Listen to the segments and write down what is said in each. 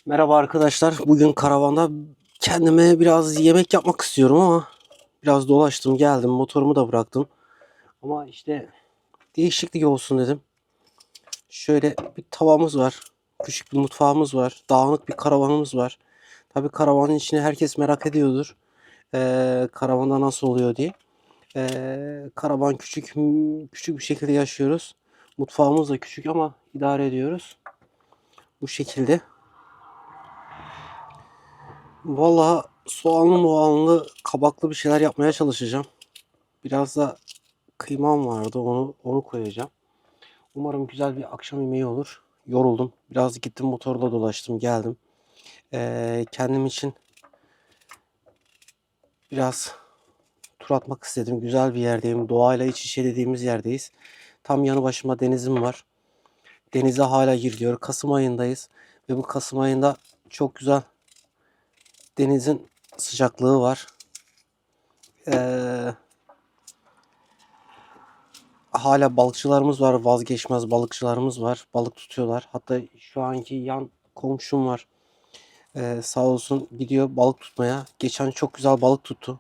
Merhaba arkadaşlar. Bugün karavanda kendime biraz yemek yapmak istiyorum ama biraz dolaştım geldim. Motorumu da bıraktım. Ama işte değişiklik olsun dedim. Şöyle bir tavamız var. Küçük bir mutfağımız var. Dağınık bir karavanımız var. Tabii karavanın içine herkes merak ediyordur. Karavanda nasıl oluyor diye. Karavan küçük bir şekilde yaşıyoruz. Mutfağımız da küçük ama idare ediyoruz. Bu şekilde. Vallahi soğanlı kabaklı bir şeyler yapmaya çalışacağım. Biraz da kıymam vardı. Onu koyacağım. Umarım güzel bir akşam yemeği olur. Yoruldum. Biraz gittim motorla dolaştım, geldim. Kendim için biraz tur atmak istedim. Güzel bir yerdeyim. Doğayla iç içe dediğimiz yerdeyiz. Tam yanı başıma denizim var. Denize hala giriliyor. Kasım ayındayız ve bu Kasım ayında çok güzel denizin sıcaklığı var. Ee, Hala balıkçılarımız var, vazgeçmez balıkçılarımız var. Balık tutuyorlar. Hatta şu anki yan komşum var. Sağ olsun gidiyor balık tutmaya. Geçen çok güzel balık tuttu.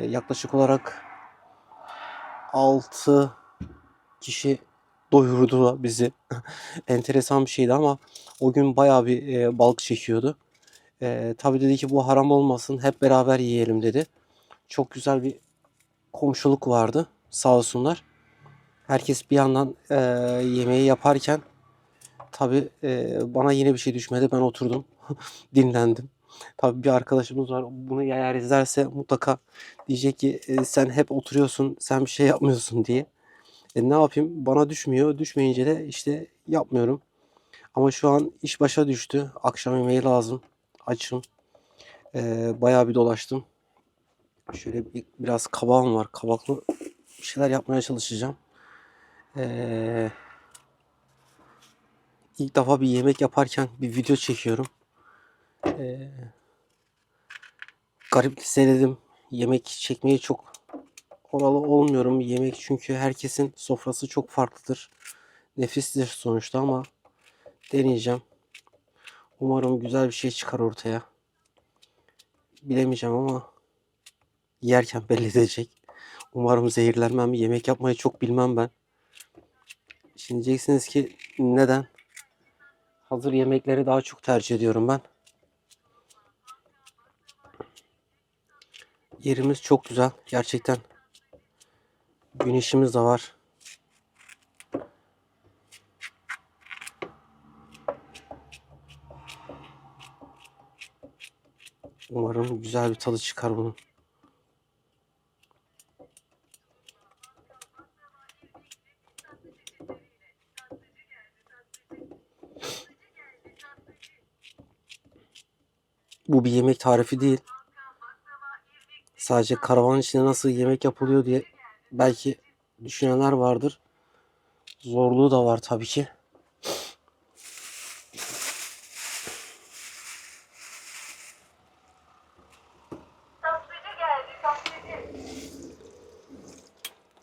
Yaklaşık olarak 6 kişi doyurdu bizi. Enteresan bir şeydi ama o gün bayağı bir balık çekiyordu. Tabii dedi ki bu haram olmasın, hep beraber yiyelim dedi. Çok güzel bir komşuluk vardı. Sağ olsunlar. Herkes bir yandan yemeği yaparken tabii bana yine bir şey düşmedi. Ben oturdum, dinlendim. Tabii bir arkadaşımız var. Bunu eğer izlerse mutlaka diyecek ki sen hep oturuyorsun, sen bir şey yapmıyorsun diye. Ne yapayım? Bana düşmüyor. Düşmeyince de işte yapmıyorum. Ama şu an iş başa düştü. Akşam yemeği lazım. Açım. Bayağı bir dolaştım. Şöyle biraz kabağım var. Kabaklı bir şeyler yapmaya çalışacağım. Eee İlk defa bir yemek yaparken bir video çekiyorum. Garip hissediyorum. Yemek çekmeyi çok oralı olmuyorum. Yemek çünkü herkesin sofrası çok farklıdır. Nefistir sonuçta ama deneyeceğim. Umarım güzel bir şey çıkar ortaya. Bilemeyeceğim ama yerken belli edecek. Umarım zehirlenmem. Yemek yapmayı çok bilmem ben. Şimdi diyeceksiniz ki neden? Hazır yemekleri daha çok tercih ediyorum ben. Yerimiz çok güzel. Gerçekten güneşimiz de var. Umarım güzel bir tadı çıkar bunun. Bu bir yemek tarifi değil. Sadece karavanın içinde nasıl yemek yapılıyor diye belki düşünenler vardır. Zorluğu da var tabii ki.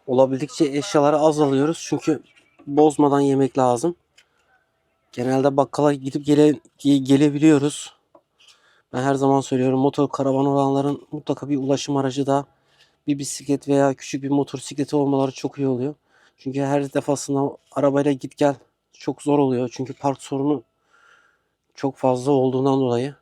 Olabildikçe eşyaları az alıyoruz çünkü bozmadan yemek lazım. Genelde bakkala gidip gelebiliyoruz. Ben her zaman söylüyorum, motor karavan olanların mutlaka bir ulaşım aracı da, bir bisiklet veya küçük bir motosikleti olmaları çok iyi oluyor. Çünkü her defasında arabayla git gel çok zor oluyor. Çünkü park sorunu çok fazla olduğundan dolayı.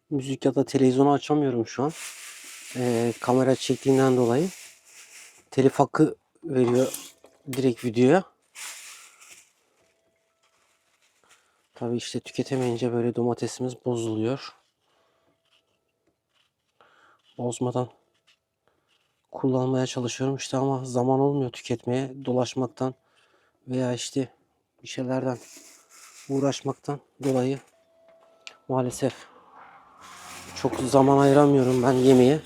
Müzik ya da televizyonu açamıyorum şu an. Kamera çektiğinden dolayı. Telif hakkı veriyor direkt videoya. Tabii işte tüketemeyince böyle domatesimiz bozuluyor. Bozmadan kullanmaya çalışıyorum işte ama zaman olmuyor tüketmeye. Dolaşmaktan veya işte bir şeylerden uğraşmaktan dolayı maalesef çok zaman ayıramıyorum ben yemeğe.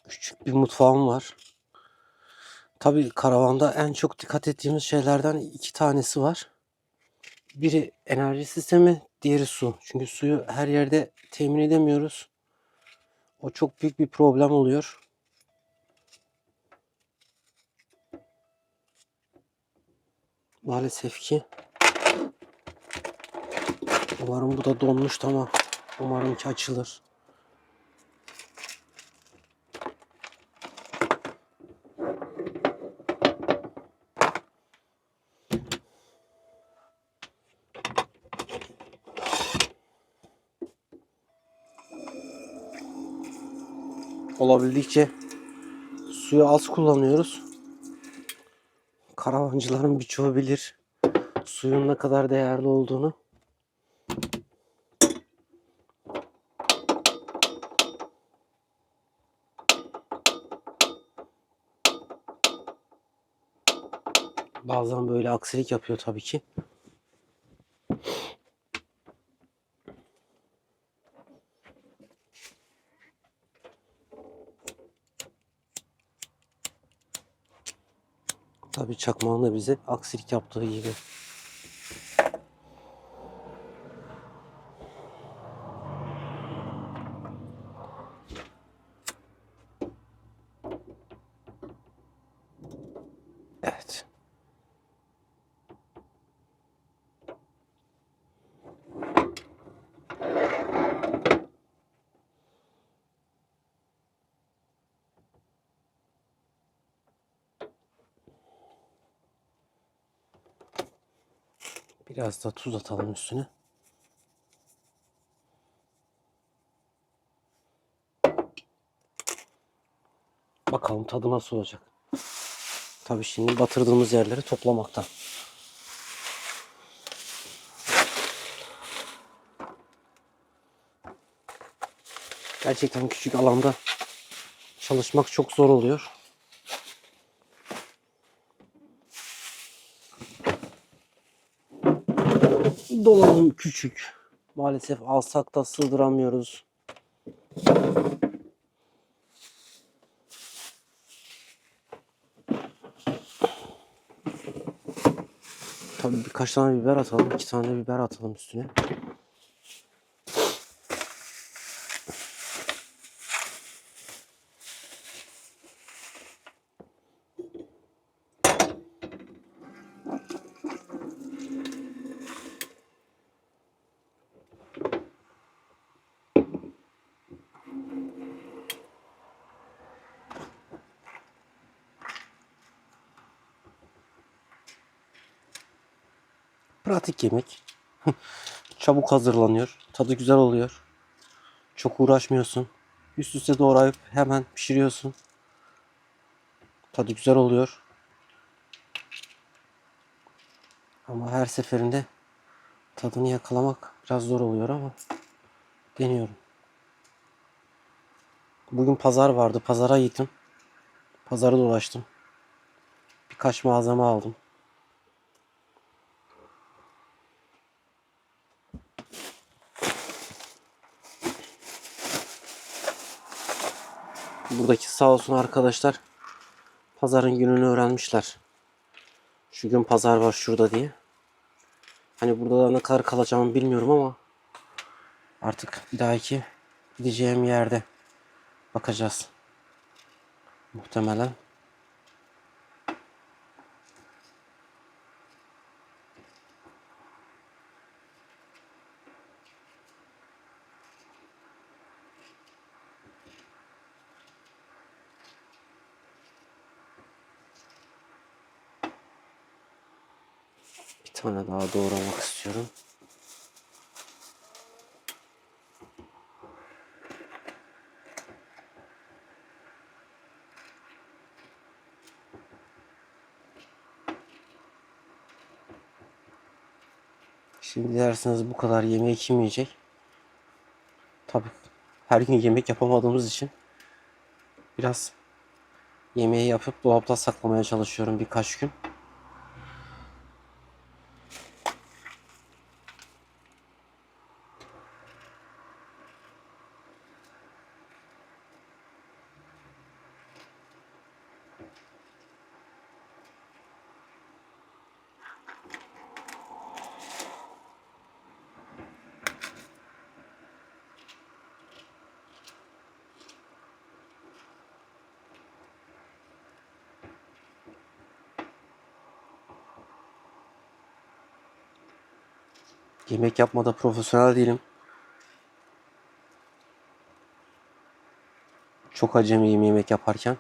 Küçük bir mutfağım var. Tabii karavanda en çok dikkat ettiğimiz şeylerden iki tanesi var. Biri enerji sistemi, diğeri su. Çünkü suyu her yerde temin edemiyoruz. O çok büyük bir problem oluyor. Maalesef ki. Umarım bu da donmuştu ama umarım ki açılır. Olabildikçe suyu az kullanıyoruz. Karavancıların birçoğu bilir suyun ne kadar değerli olduğunu. Bazen böyle aksilik yapıyor tabii ki. Tabii çakmağın da bize aksilik yaptığı gibi. Evet. Biraz da tuz atalım üstüne. Bakalım tadı nasıl olacak. Tabii şimdi batırdığımız yerleri toplamaktan. Gerçekten küçük alanda çalışmak çok zor oluyor. Dolabım küçük. Maalesef alsak da sığdıramıyoruz. Tabii birkaç tane biber atalım. 2 tane biber atalım üstüne. Pratik yemek. Çabuk hazırlanıyor. Tadı güzel oluyor. Çok uğraşmıyorsun. Üst üste doğrayıp hemen pişiriyorsun. Tadı güzel oluyor. Ama her seferinde tadını yakalamak biraz zor oluyor ama deniyorum. Bugün pazar vardı. Pazara gittim. Pazarı dolaştım. Birkaç malzeme aldım. Buradaki sağ olsun arkadaşlar pazarın gününü öğrenmişler. Şu gün pazar var şurada diye. Hani burada da ne kadar kalacağımı bilmiyorum ama artık bir dahaki gideceğim yerde bakacağız. Muhtemelen. Bir tane daha doğramak istiyorum. Şimdi dersiniz bu kadar yemeği kim yiyecek? Tabii her gün yemek yapamadığımız için biraz yemeği yapıp dolapta saklamaya çalışıyorum birkaç gün. Yemek yapmada profesyonel değilim. Çok acemiyim yemek yaparken.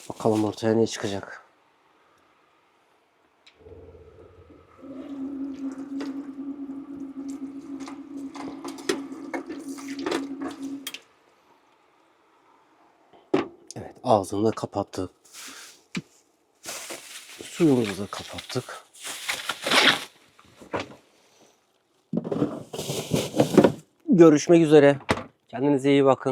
Bakalım ortaya ne çıkacak. Evet, ağzını da kapattık. Suyumuzu da kapattık. Görüşmek üzere. Kendinize iyi bakın.